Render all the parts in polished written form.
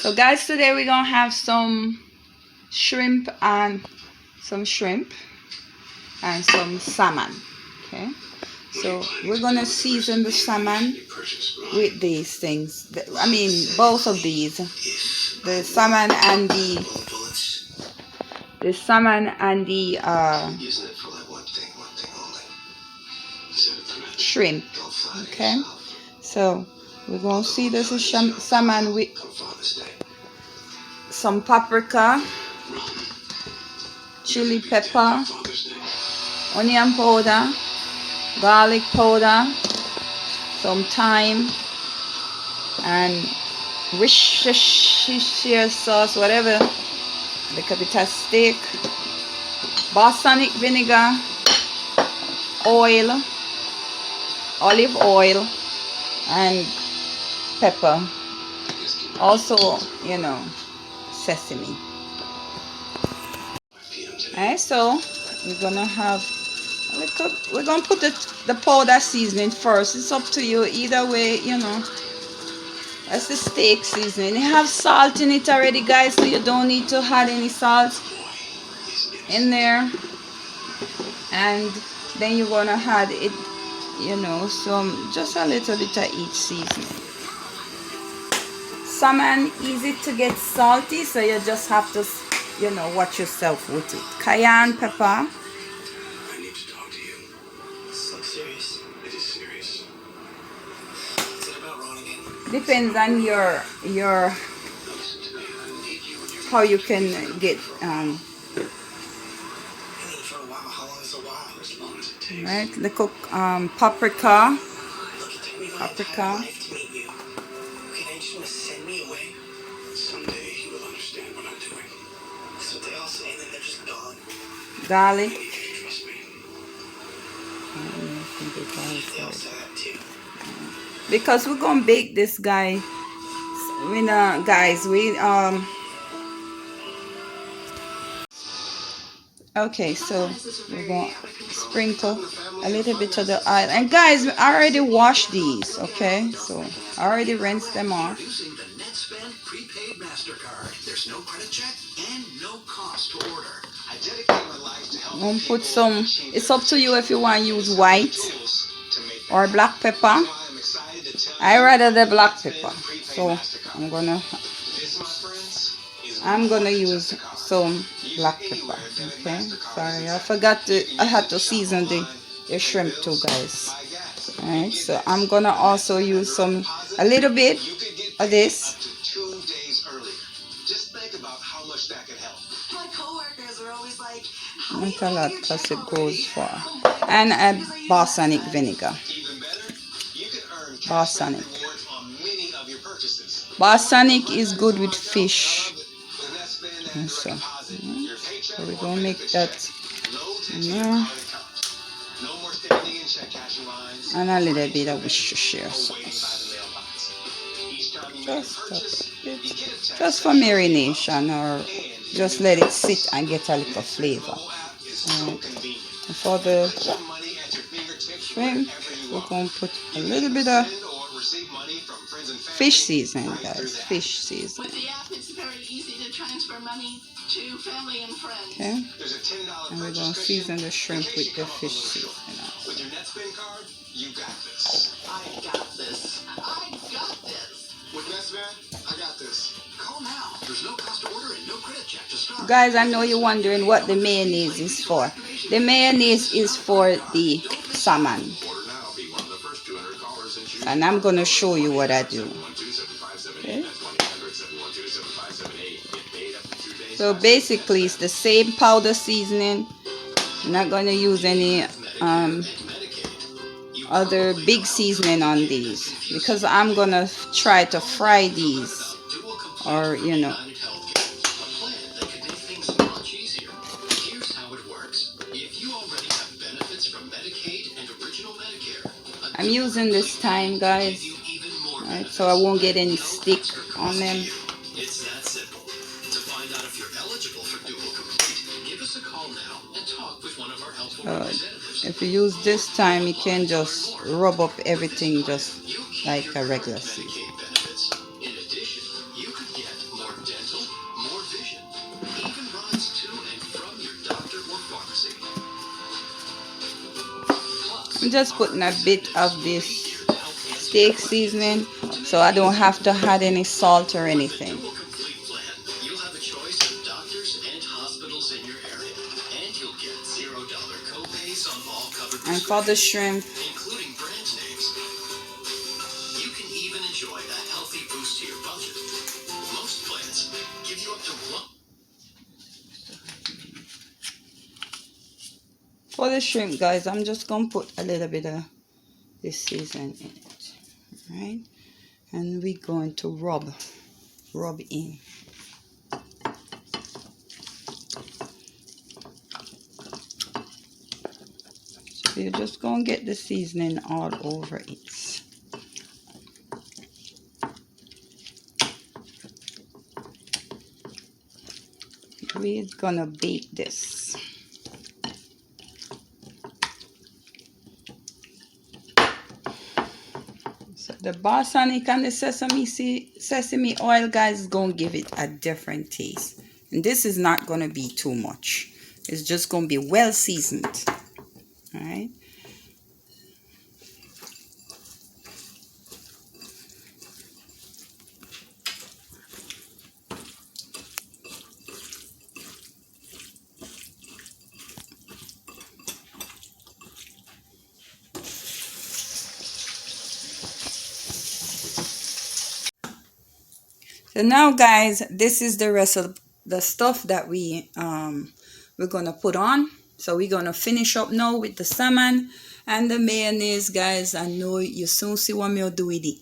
So guys, today we're gonna have some shrimp and some salmon. Okay, so we're gonna season the salmon with these things. I mean, both of these, the salmon and the shrimp. Okay, so we're gonna season the salmon with some paprika, chili pepper, onion powder, garlic powder, some thyme, and Worcestershire sauce, whatever, like a bit of steak, balsamic vinegar, oil, olive oil, and pepper. Also, sesame. Alright, so we're gonna have we're gonna put the powder seasoning first. It's up to you. Either way, that's the steak seasoning. It have salt in it already, guys, so you don't need to add any salt in there. And then you're gonna add it, just a little bit of each seasoning. Salmon easy to get salty, so you just have to watch yourself with it. Cayenne pepper. I need to talk to you. This looks serious. It is serious. Is it about Ron again? Depends on your how you can get right. The cook paprika. Paprika. Garlic. Because we're gonna bake this guy. Okay, so we're gonna sprinkle a little bit of the oil. And guys, I already washed these. Okay, so I already rinsed them off. There's no credit check and no cost to order. I dedicate my life to help. I'm gonna put some. It's up to you if you want to use white or black pepper. I rather the black pepper, so I'm gonna use some black pepper. Okay, sorry, I had to season the shrimp too, guys. Alright, so I'm gonna also use a little bit of this. Not a lot, because it goes far. And a balsamic vinegar. Balsamic is good with fish. So we're gonna make that, and a little bit of Worcestershire sauce. Just for marination, or just let it sit and get a little flavor. For the shrimp, we're going to put a little bit of fish seasoning, guys. Fish seasoning. Okay, and we're going to season the shrimp with the fish seasoning. Guys, I know you're wondering what the mayonnaise is for. The mayonnaise is for the salmon, and I'm going to show you what I do. Okay. So basically it's the same powder seasoning. I'm not going to use any other big seasoning on these, because I'm going to try to fry these, or I'm using this time, guys, right, so I won't get any stick on them. It's that simple. To find out if you're eligible for Dual Complete, give us a call now and talk with one of our helpful representatives. If you use this time, you can just rub up everything just like a regular season. In addition, you could get I'm just putting a bit of this steak seasoning so I don't have to add any salt or anything. Complete plan. You'll have a choice of doctors and hospitals in your area, and you'll get $0 copays on all covered And for the prescriptions, shrimp, including brand names. You can even enjoy a healthy boost to your budget. Most plans give you up to one. for the shrimp, guys, I'm just gonna put a little bit of this season in it, right? And we're going to rub in. So you're just gonna get the seasoning all over it. We're gonna bake this. So the balsamic and the sesame oil, guys, is gonna give it a different taste. And this is not gonna be too much. It's just gonna be well seasoned. All right. So now, guys, this is the rest of the stuff that we're gonna put on. So we're gonna finish up now with the salmon and the mayonnaise, guys. I know you soon see what me do with it.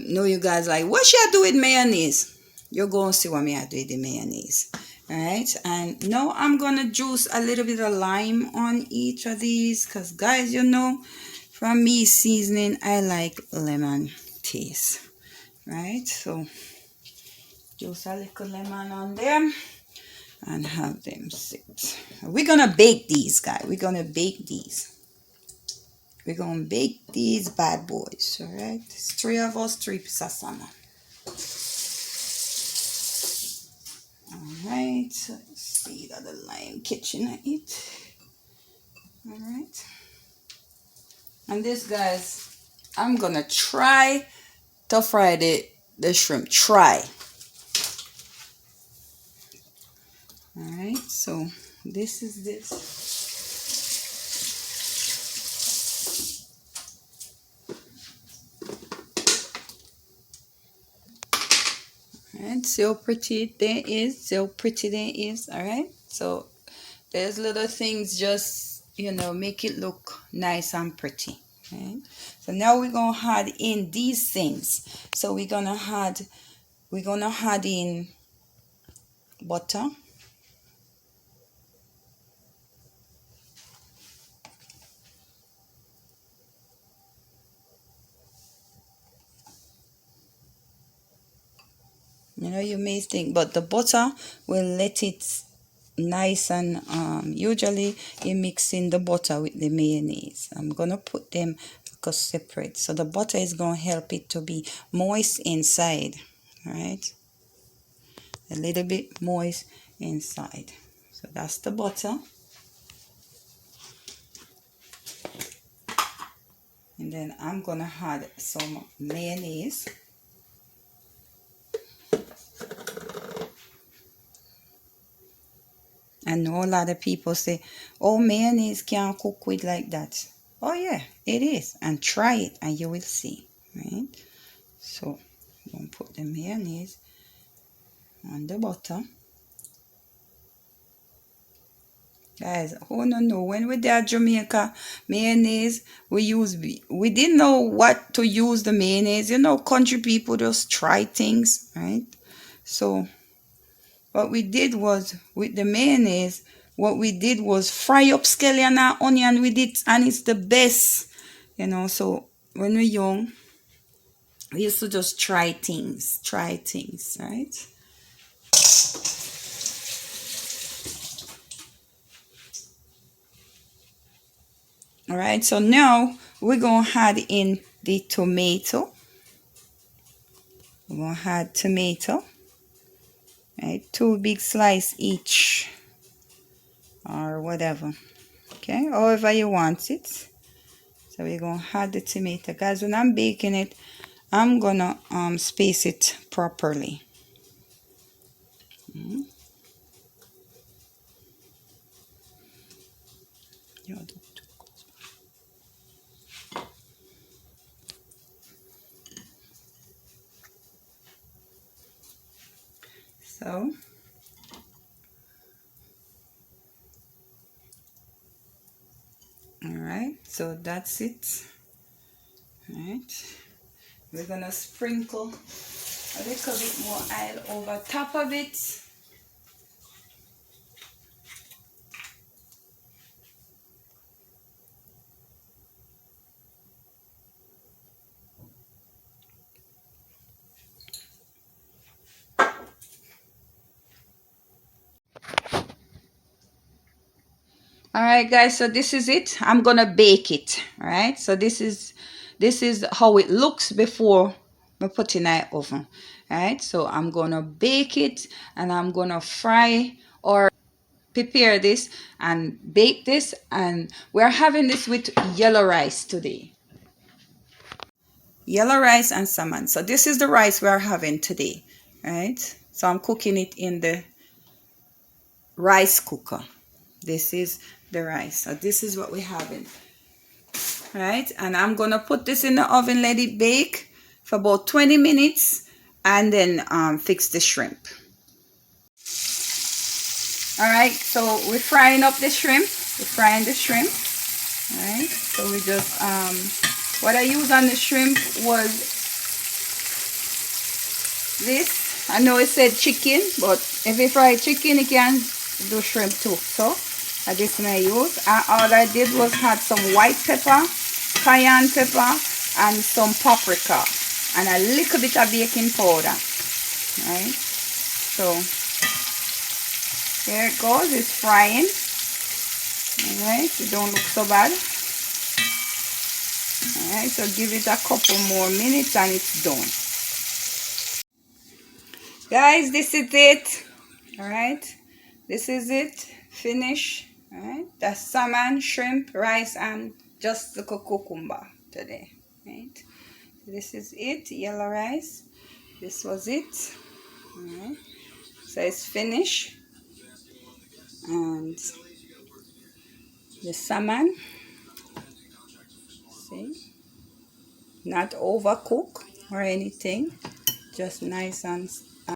Know you guys like, what should I do with mayonnaise? You're going to see what me I do with the mayonnaise. All right, and now I'm gonna juice a little bit of lime on each of these, because guys, you know, from me seasoning, I like lemon taste. Right, so juice a little lemon on them and have them sit. We're gonna bake these, guys. We're gonna bake these. We're gonna bake these bad boys. All right, it's 3 of us, 3 pieces of salmon. All right, so let's see that the lime kitchen I eat. All right, and this, guys, I'm gonna try to fry the shrimp. Try. All right, so this is this. Alright, see how pretty there is. See how pretty there is. Alright, so there's little things just, you know, make it look nice and pretty. Right? So now we're gonna add in these things. So we're gonna add in butter. You know, you may think, but the butter will let it nice, and usually you mix in the butter with the mayonnaise. I'm gonna put them separate, so the butter is gonna help it to be moist inside. All right, a little bit moist inside. So that's the butter, and then I'm gonna add some mayonnaise. I know a lot of people say, oh, mayonnaise can't cook with like that. Oh yeah, it is. And try it and you will see. Right? So I'm going to put the mayonnaise on the butter. Guys, who don't know, when we did Jamaica mayonnaise, we didn't know what to use the mayonnaise. You know, country people just try things, right? So what we did was, with the mayonnaise, what we did was fry up scallion and onion with it, and it's the best, you know. So when we're young, we used to just try things, right? All right, so now we're going to add in the tomato. We're going to add tomato, right? 2 big slices each, or whatever, okay? However you want it. So we're gonna add the tomato. Guys, when I'm baking it, I'm gonna space it properly. So all right, so that's it. All right, we're gonna sprinkle a little bit more oil over top of it. All right, guys, so this is it. I'm gonna bake it. All right, so this is how it looks before we put in our oven. All right, so I'm gonna bake it and I'm gonna fry or prepare this and bake this, and we're having this with yellow rice today. Yellow rice and salmon. So this is the rice we're having today. All right, so I'm cooking it in the rice cooker. This is the rice. So this is what we're having. Right, and I'm gonna put this in the oven, let it bake for about 20 minutes, and then fix the shrimp. All right, so we're frying up the shrimp. We're frying the shrimp. All right, so we just what I used on the shrimp was this. I know it said chicken, but if you fry chicken, you can do shrimp too. So this I use. All I did was add some white pepper, cayenne pepper, and some paprika, and a little bit of baking powder. Right. So here it goes. It's frying. All right. It don't look so bad. All right. So give it a couple more minutes, and it's done. Guys, this is it. All right, this is it. Finish. All right, that's salmon, shrimp, rice, and just the cucumber today. Right, this is it. Yellow rice. This was it. All right, so it's finished. And the salmon, see, not overcooked or anything, just nice and